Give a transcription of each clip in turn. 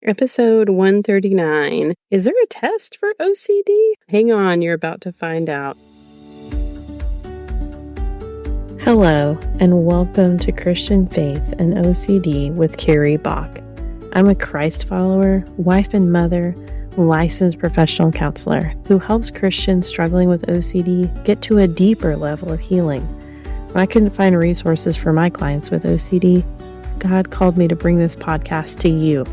Episode 139. Is there a test for OCD? Hang on, you're about to find out. Hello, and welcome to Christian Faith and OCD with Carrie Bach. I'm a Christ follower, wife and mother, licensed professional counselor who helps Christians struggling with OCD get to a deeper level of healing. When I couldn't find resources for my clients with OCD, God called me to bring this podcast to you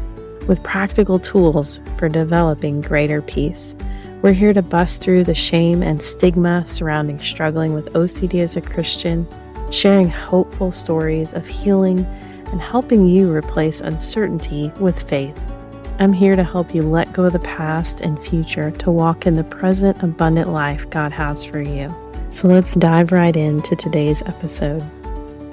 with practical tools for developing greater peace. We're here to bust through the shame and stigma surrounding struggling with OCD as a Christian, sharing hopeful stories of healing and helping you replace uncertainty with faith. I'm here to help you let go of the past and future to walk in the present abundant life God has for you. So let's dive right into today's episode.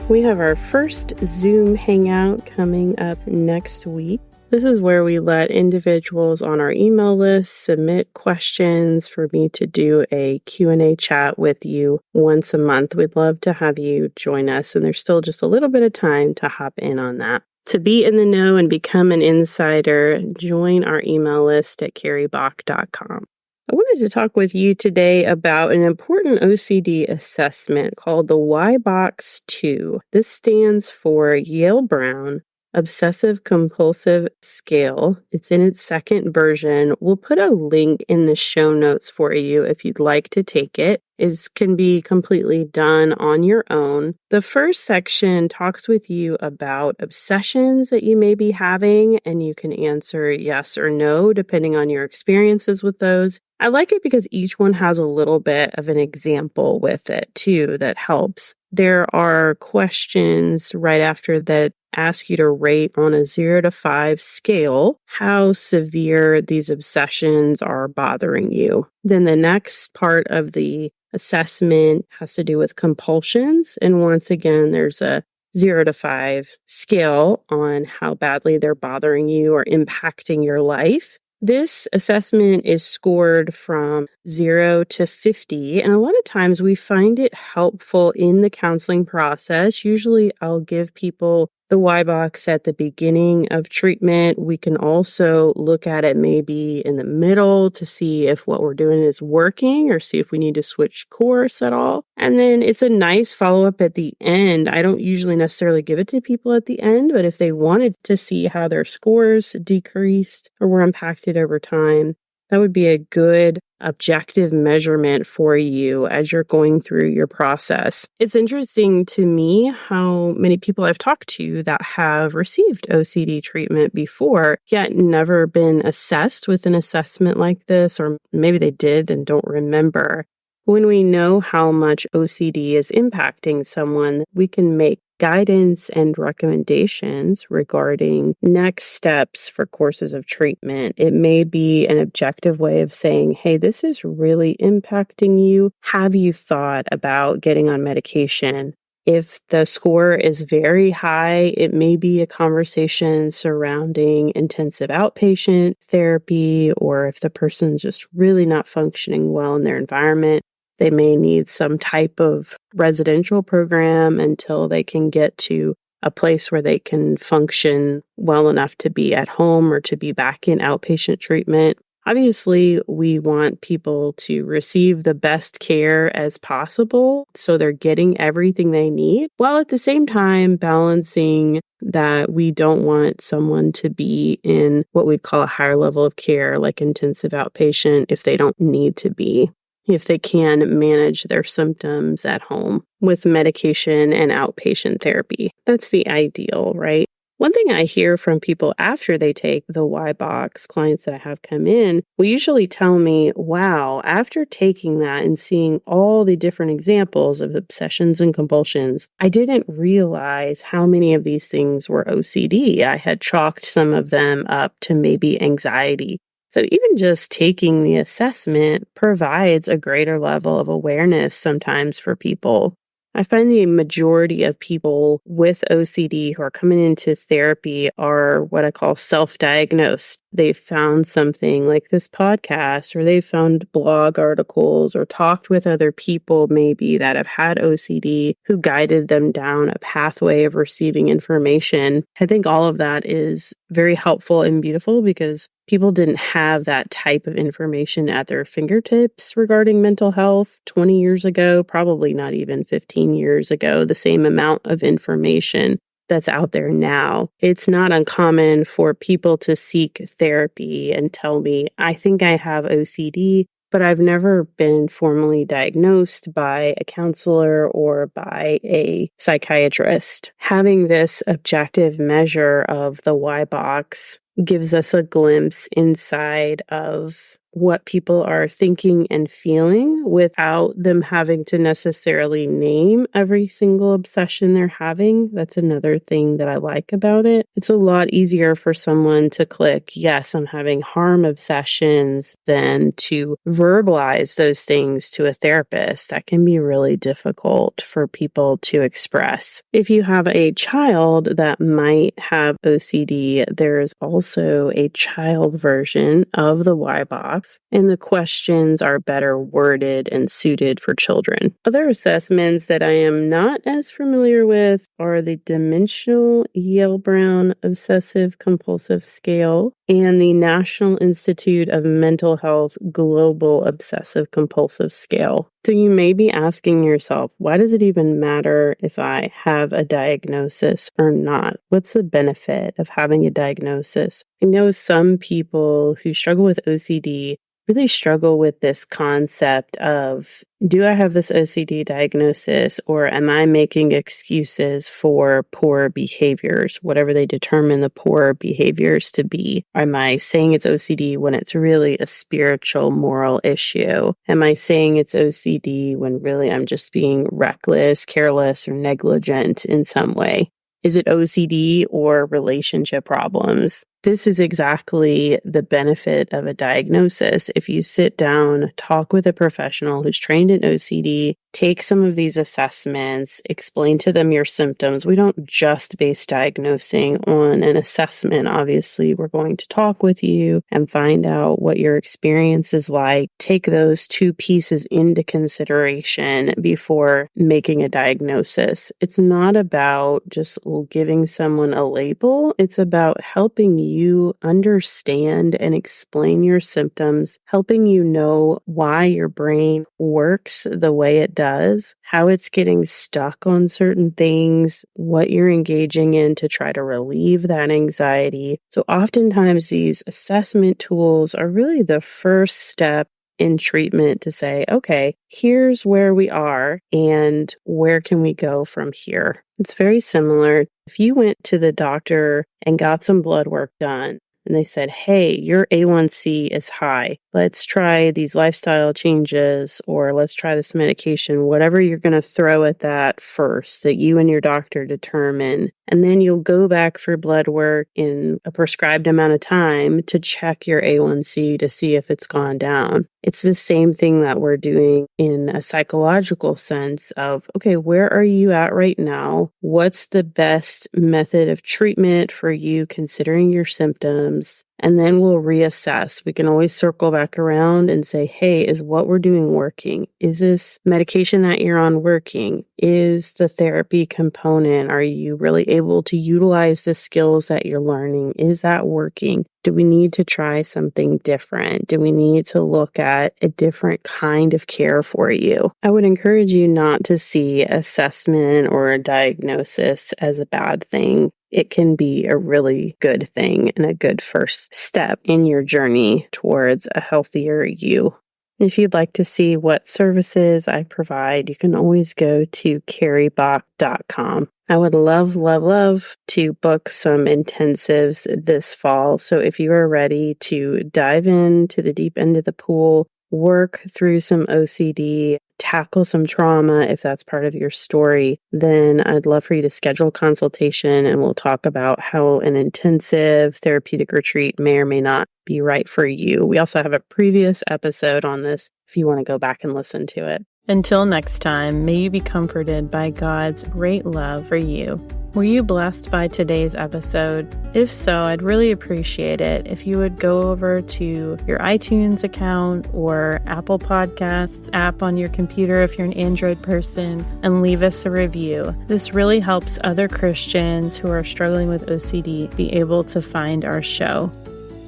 We have our first Zoom Hangout coming up next week. This is where we let individuals on our email list submit questions for me to do a Q&A chat with you once a month. We'd love to have you join us, and there's still just a little bit of time to hop in on that. To be in the know and become an insider, join our email list at carriebach.com. I wanted to talk with you today about an important OCD assessment called the Y-BOCS 2. This stands for Yale-Brown Obsessive Compulsive Scale. It's in its second version. We'll put a link in the show notes for you if you'd like to take it. It can be completely done on your own. The first section talks with you about obsessions that you may be having, and you can answer yes or no depending on your experiences with those. I like it because each one has a little bit of an example with it too that helps. There are questions right after that ask you to rate on a 0 to 5 scale how severe these obsessions are bothering you. Then the next part of the assessment has to do with compulsions. And once again, there's a 0 to 5 scale on how badly they're bothering you or impacting your life. This assessment is scored from 0 to 50, and a lot of times we find it helpful in the counseling process. Usually I'll give people the Y-BOCS at the beginning of treatment. We can also look at it maybe in the middle to see if what we're doing is working or see if we need to switch course at all. And then it's a nice follow-up at the end. I don't usually necessarily give it to people at the end, but if they wanted to see how their scores decreased or were impacted over time, that would be a good objective measurement for you as you're going through your process. It's interesting to me how many people I've talked to that have received OCD treatment before, yet never been assessed with an assessment like this, or maybe they did and don't remember. When we know how much OCD is impacting someone, we can make guidance and recommendations regarding next steps for courses of treatment. It may be an objective way of saying, hey, this is really impacting you. Have you thought about getting on medication? If the score is very high, it may be a conversation surrounding intensive outpatient therapy, or if the person's just really not functioning well in their environment, they may need some type of residential program until they can get to a place where they can function well enough to be at home or to be back in outpatient treatment. Obviously, we want people to receive the best care as possible so they're getting everything they need, while at the same time balancing that we don't want someone to be in what we'd call a higher level of care, like intensive outpatient, if they don't need to be, if they can manage their symptoms at home with medication and outpatient therapy. That's the ideal, right? One thing I hear from people after they take the Y-BOCS, clients that I have come in, will usually tell me, wow, after taking that and seeing all the different examples of obsessions and compulsions, I didn't realize how many of these things were OCD. I had chalked some of them up to maybe anxiety. So even just taking the assessment provides a greater level of awareness sometimes for people. I find the majority of people with OCD who are coming into therapy are what I call self-diagnosed. they found something like this podcast, or they found blog articles or talked with other people maybe that have had OCD who guided them down a pathway of receiving information. I think all of that is very helpful and beautiful because people didn't have that type of information at their fingertips regarding mental health 20 years ago, probably not even 15 years ago, the same amount of information that's out there now. It's not uncommon for people to seek therapy and tell me, I think I have OCD, but I've never been formally diagnosed by a counselor or by a psychiatrist. Having this objective measure of the Y-BOCS gives us a glimpse inside of what people are thinking and feeling without them having to necessarily name every single obsession they're having. That's another thing that I like about it. It's a lot easier for someone to click, yes, I'm having harm obsessions, than to verbalize those things to a therapist. That can be really difficult for people to express. If you have a child that might have OCD, there is also a child version of the Y-BOCS. And the questions are better worded and suited for children. Other assessments that I am not as familiar with are the Dimensional Yale-Brown Obsessive Compulsive Scale and the National Institute of Mental Health Global Obsessive Compulsive Scale. So you may be asking yourself, why does it even matter if I have a diagnosis or not? What's the benefit of having a diagnosis? I know some people who struggle with OCD really struggle with this concept of, do I have this OCD diagnosis, or am I making excuses for poor behaviors, whatever they determine the poor behaviors to be? Am I saying it's OCD when it's really a spiritual, moral issue? Am I saying it's OCD when really I'm just being reckless, careless, or negligent in some way? Is it OCD or relationship problems? This is exactly the benefit of a diagnosis. If you sit down, talk with a professional who's trained in OCD, take some of these assessments, explain to them your symptoms. We don't just base diagnosing on an assessment. Obviously, we're going to talk with you and find out what your experience is like. Take those two pieces into consideration before making a diagnosis. It's not about just giving someone a label. It's about helping you understand and explain your symptoms, helping you know why your brain works the way it does, how it's getting stuck on certain things, what you're engaging in to try to relieve that anxiety. So oftentimes these assessment tools are really the first step in treatment to say, okay, here's where we are and where can we go from here? It's very similar. If you went to the doctor and got some blood work done, and they said, hey, your A1C is high. Let's try these lifestyle changes, or let's try this medication, whatever you're going to throw at that first, that you and your doctor determine. And then you'll go back for blood work in a prescribed amount of time to check your A1C to see if it's gone down. It's the same thing that we're doing in a psychological sense of, okay, where are you at right now? What's the best method of treatment for you considering your symptoms? And then we'll reassess. We can always circle back around and say, hey, is what we're doing working? Is this medication that you're on working? Is the therapy component, are you really able to utilize the skills that you're learning? Is that working? Do we need to try something different? Do we need to look at a different kind of care for you? I would encourage you not to see assessment or a diagnosis as a bad thing. It can be a really good thing and a good first step in your journey towards a healthier you. If you'd like to see what services I provide, you can always go to carriebock.com. I would love to book some intensives this fall. So if you are ready to dive into the deep end of the pool, work through some OCD, tackle some trauma, if that's part of your story, then I'd love for you to schedule a consultation and we'll talk about how an intensive therapeutic retreat may or may not be right for you. We also have a previous episode on this if you want to go back and listen to it. Until next time, may you be comforted by God's great love for you. Were you blessed by today's episode? If so, I'd really appreciate it if you would go over to your iTunes account or Apple Podcasts app on your computer if you're an Android person and leave us a review. This really helps other Christians who are struggling with OCD be able to find our show.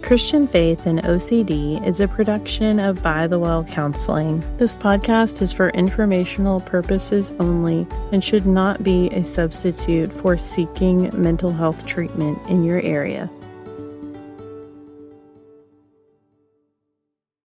Christian Faith and OCD is a production of By the Well Counseling. This podcast is for informational purposes only and should not be a substitute for seeking mental health treatment in your area.